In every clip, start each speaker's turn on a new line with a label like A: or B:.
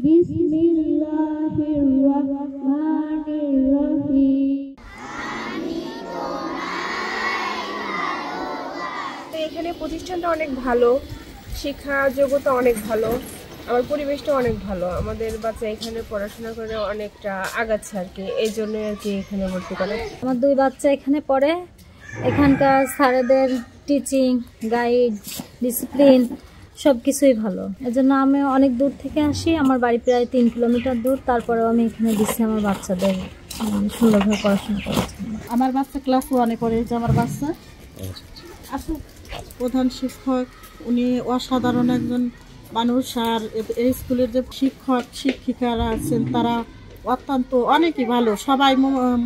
A: বিসমিল্লাহির রহমানির রহিম।
B: এখানে প্রতিষ্ঠানটা অনেক ভালো, শিক্ষা যোগ্যতা অনেক ভালো, আমার পরিবেশটা অনেক ভালো। আমাদের বাচ্চা এখানে পড়াশোনা করে অনেকটা আগাচ্ছে আর কি, এই জন্য আর কি এখানে ভর্তি করে।
C: আমার দুই বাচ্চা এখানে পড়ে। এখানকার স্যারেদের টিচিং, গাইড, ডিসিপ্লিন সব কিছুই ভালো। এজন্য আমি অনেক দূর থেকে আসি, আমার বাড়ি প্রায় 3 কিলোমিটার দূর, তারপরেও আমি এখানে দিচ্ছি আমার বাচ্চাদের সুন্দরভাবে পড়াশোনা করার জন্য।
D: আমার বাচ্চা ক্লাস 1-এ পড়ে, যে আমার বাচ্চা আসুক। প্রধান শিক্ষক উনি অসাধারণ একজন মানুষ, আর এই স্কুলের যে শিক্ষক শিক্ষিকারা আছেন তারা অত্যন্ত অনেকই ভালো, সবাই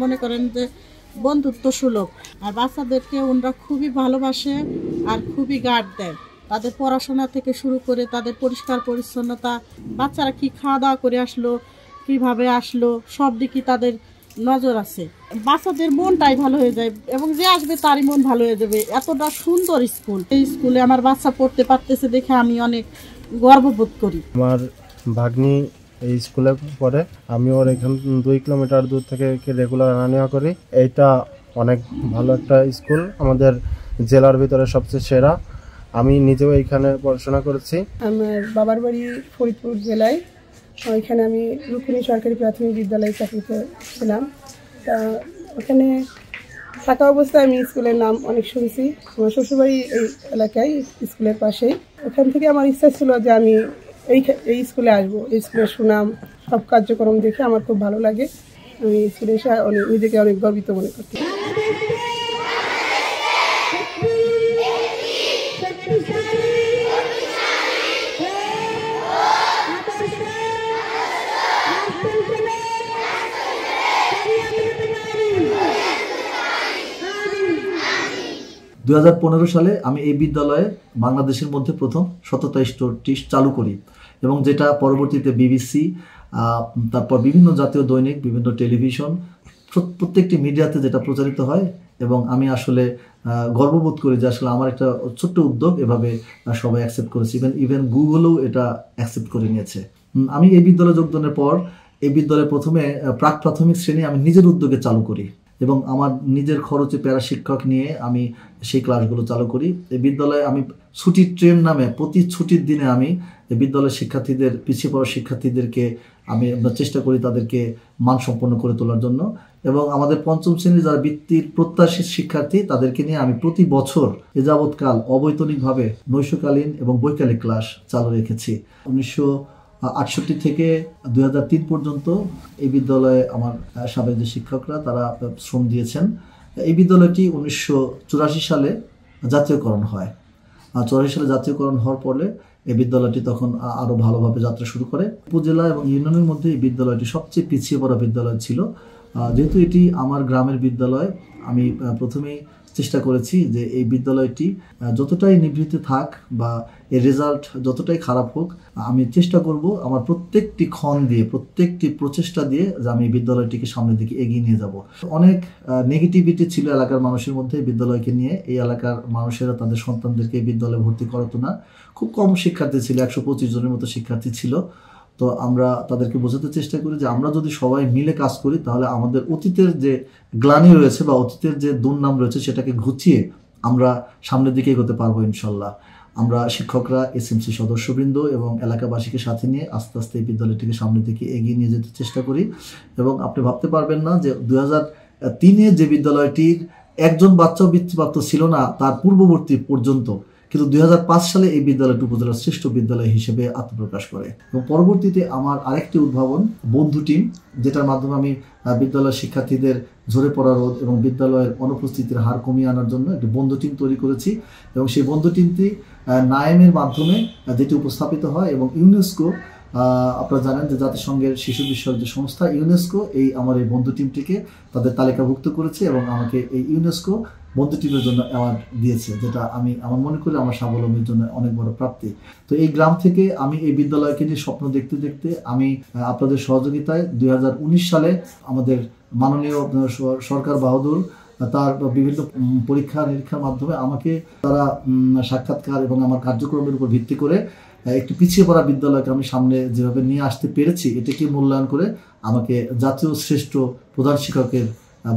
D: মনে করেন যে বন্ধুত্ব সুলভ। আর বাচ্চাদেরকে ওনারা খুবই ভালোবাসে আর খুবই গার্ড দেয়, তাদের পড়াশোনা থেকে শুরু করে তাদের পরিষ্কার পরিচ্ছন্নতা, বাচ্চারা কি খাওয়া দাওয়া করে আসলো, কিভাবে আসলো, সব দিকই তাদের নজর আছে। বাচ্চাদের মনটাই ভালো হয়ে যায় এবং যে আসবে তারই মন ভালো হয়ে যাবে। এতটা সুন্দর স্কুল, এই স্কুলে আমার বাচ্চা পড়তে পারতেছে দেখে আমি অনেক গর্ববোধ করি।
E: আমার ভাগ্নি এই স্কুলে পড়ে, আমি ওর এখান 2 কিলোমিটার দূর থেকে রেগুলার আনা নেওয়া করি। এইটা অনেক ভালো একটা স্কুল, আমাদের জেলার ভিতরে সবচেয়ে সেরা। আমি নিজেও এইখানে পড়াশোনা করেছি।
F: আমার বাবার বাড়ি ফরিদপুর জেলায়, ওইখানে আমি রুকুনি সরকারি প্রাথমিক বিদ্যালয়ে চাকরিতে ছিলাম। তা ওখানে থাকা অবস্থায় আমি স্কুলের নাম অনেক শুনছি। আমার শ্বশুরবাড়ি এই এলাকায়, স্কুলের পাশেই। ওখান থেকে আমার ইচ্ছা ছিল যে আমি এই স্কুলে আসবো। এই স্কুলের সুনাম, সব কার্যক্রম দেখে আমার খুব ভালো লাগে। আমি স্কুলে এসে নিজেকে অনেক গর্বিত মনে করছি।
G: 2015 সালে আমি এই বিদ্যালয়ে বাংলাদেশের মধ্যে প্রথম সততা স্টোরটি চালু করি এবং যেটা পরবর্তীতে বিবিসি, তারপর বিভিন্ন জাতীয় দৈনিক, বিভিন্ন টেলিভিশন, প্রত্যেকটি মিডিয়াতে যেটা প্রচারিত হয়। এবং আমি আসলে গর্ববোধ করি যে আসলে আমার একটা ছোট্ট উদ্যোগ এভাবে সবাই অ্যাকসেপ্ট করেছে, ইভেন গুগলও এটা অ্যাকসেপ্ট করে নিয়েছে। আমি এই বিদ্যালয়ে যোগদানের পর এই বিদ্যালয়ে প্রথমে প্রাক প্রাথমিক শ্রেণী আমি নিজের উদ্যোগে চালু করি এবং আমার নিজের খরচে প্যারা শিক্ষক নিয়ে আমি সেই ক্লাসগুলো চালু করি। এই বিদ্যালয়ে আমি ছুটির ট্রেন নামে প্রতি ছুটির দিনে আমি এই বিদ্যালয়ের শিক্ষার্থীদের, পিছিয়ে পড়া শিক্ষার্থীদেরকে আমি চেষ্টা করি তাদেরকে মানসম্পন্ন করে তোলার জন্য। এবং আমাদের পঞ্চম শ্রেণীর যারা বৃত্তির প্রত্যাশী শিক্ষার্থী তাদেরকে নিয়ে আমি প্রতি বছর এ যাবৎকাল অবৈতনিকভাবে নৈশকালীন এবং বৈকালিক ক্লাস চালু রেখেছি। 1968 থেকে 2003 পর্যন্ত এই বিদ্যালয়ে আমার সাবেক যে শিক্ষকরা তারা শ্রম দিয়েছেন। এই বিদ্যালয়টি 1984 সালে জাতীয়করণ হয়। 84 সালে জাতীয়করণ হওয়ার পরে এই বিদ্যালয়টি তখন আরও ভালোভাবে যাত্রা শুরু করে। উপজেলা এবং ইউনিয়নের মধ্যে এই বিদ্যালয়টি সবচেয়ে পিছিয়ে পড়া বিদ্যালয় ছিল। যেহেতু এটি আমার গ্রামের বিদ্যালয়, আমি প্রথমেই চেষ্টা করেছি যে এই বিদ্যালয়টি যতটাই নিভৃতে থাক বা এর রেজাল্ট যতটাই খারাপ হোক, আমি চেষ্টা করব আমার প্রত্যেকটি ক্ষণ দিয়ে, প্রত্যেকটি প্রচেষ্টা দিয়ে যে আমি এই বিদ্যালয়টিকে সামনের দিকে এগিয়ে নিয়ে যাব। অনেক নেগেটিভিটি ছিল এলাকার মানুষের মধ্যে এই বিদ্যালয়কে নিয়ে। এই এলাকার মানুষেরা তাদের সন্তানদেরকে এই বিদ্যালয়ে ভর্তি করাতো না। খুব কম শিক্ষার্থী ছিল, 125 জনের মতো শিক্ষার্থী ছিল। তো আমরা তাদেরকে বোঝাতে চেষ্টা করি যে আমরা যদি সবাই মিলে কাজ করি তাহলে আমাদের অতীতের যে গ্লানি রয়েছে বা অতীতের যে দুর্নাম রয়েছে সেটাকে ঘুচিয়ে আমরা সামনের দিকে এগোতে পারবো ইনশাল্লাহ। আমরা শিক্ষকরা, এসএমসি সদস্যবৃন্দ এবং এলাকাবাসীকে সাথে নিয়ে আস্তে আস্তে এই বিদ্যালয়টিকে সামনের দিকে এগিয়ে নিয়ে যেতে চেষ্টা করি। এবং আপনি ভাবতে পারবেন না যে 2003-এ যে বিদ্যালয়টির একজন বাচ্চাও বৃত্তিপ্রাপ্ত ছিল না তার পূর্ববর্তী পর্যন্ত, কিন্তু 2005 সালে এই বিদ্যালয়টি উপজেলার শ্রেষ্ঠ বিদ্যালয় হিসেবে আত্মপ্রকাশ করে। এবং পরবর্তীতে আমার আরেকটি উদ্ভাবন বন্ধু টিম, যেটার মাধ্যমে আমি বিদ্যালয়ের শিক্ষার্থীদের ঝরে পড়া রোধ এবং বিদ্যালয়ের অনুপস্থিতির হার কমিয়ে আনার জন্য একটি বন্ধু টিম তৈরি করেছি। এবং সেই বন্ধু টিমটি নায়েমের মাধ্যমে যেটি উপস্থাপিত হয় এবং ইউনেস্কো, আপনারা জানেন যে জাতিসংঘের শিশু বিষয়ক যে সংস্থা ইউনেস্কো আমার এই বন্ধু টিমটিকে তাদের তালিকাভুক্ত করেছে এবং আমাকে এই ইউনেস্কো বন্ধু টিমের জন্য অ্যাওয়ার্ড দিয়েছে, যেটা আমার মনে করি আমার স্বাবলম্বীর জন্য অনেক বড় প্রাপ্তি। তো এই গ্রাম থেকে আমি এই বিদ্যালয়কে নিয়ে স্বপ্ন দেখতে দেখতে আমি আপনাদের সহযোগিতায় 2019 সালে আমাদের মাননীয় সরকার বাহাদুর তার বিভিন্ন পরীক্ষা নিরীক্ষার মাধ্যমে আমাকে তারা সাক্ষাৎকার এবং আমার কার্যক্রমের উপর ভিত্তি করে একটি পিছিয়ে পড়া বিদ্যালয়কে আমি সামনে যেভাবে নিয়ে আসতে পেরেছি, এটাকে মূল্যায়ন করে আমাকে জাতীয় শ্রেষ্ঠ প্রধান শিক্ষকের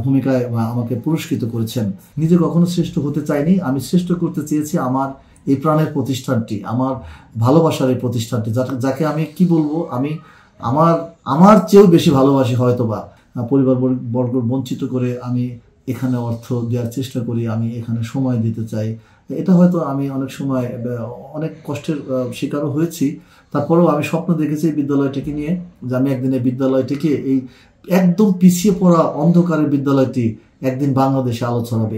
G: ভূমিকায় আমাকে পুরস্কৃত করেছেন। নিজে কখনো শ্রেষ্ঠ হতে চাইনি, আমি শ্রেষ্ঠ করতে চেয়েছি আমার এই প্রাণের প্রতিষ্ঠানটি, আমার ভালোবাসার এই প্রতিষ্ঠানটি, যাকে আমি কি বলবো, আমি আমার চেয়েও বেশি ভালোবাসি হয়তোবা। পরিবার বর্গ বঞ্চিত করে আমি এখানে অর্থ দেওয়ার চেষ্টা করি, আমি এখানে সময় দিতে চাই। এটা হয়তো আমি অনেক সময় অনেক কষ্টের শিকারও হয়েছি, তারপরেও আমি স্বপ্ন দেখেছি এই বিদ্যালয়টিকে নিয়ে, যে আমি একদিন এই বিদ্যালয়টিকে, এই একদম পিছিয়ে পড়া অন্ধকারের বিদ্যালয়টি একদিন বাংলাদেশে আলো ছড়াবে।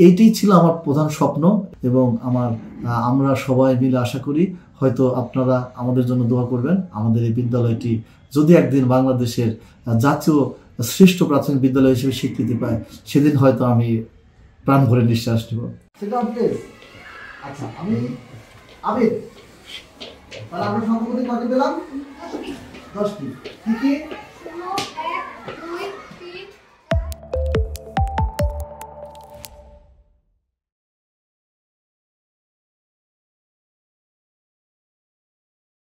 G: এইটাই ছিল আমার প্রধান স্বপ্ন। এবং আমরা সবাই মিলে আশা করি হয়তো আপনারা আমাদের জন্য দোয়া করবেন, আমাদের এই বিদ্যালয়টি যদি একদিন বাংলাদেশের জাতীয় শ্রেষ্ঠ প্রাথমিক বিদ্যালয় হিসেবে স্বীকৃতি পায়, সেদিন হয়তো আমি প্রাণ ভরে নিঃশ্বাস নেব। আচ্ছা, আমি তাহলে আমরা সম্পত্তি কত পেলাম? 10টি। কি কি?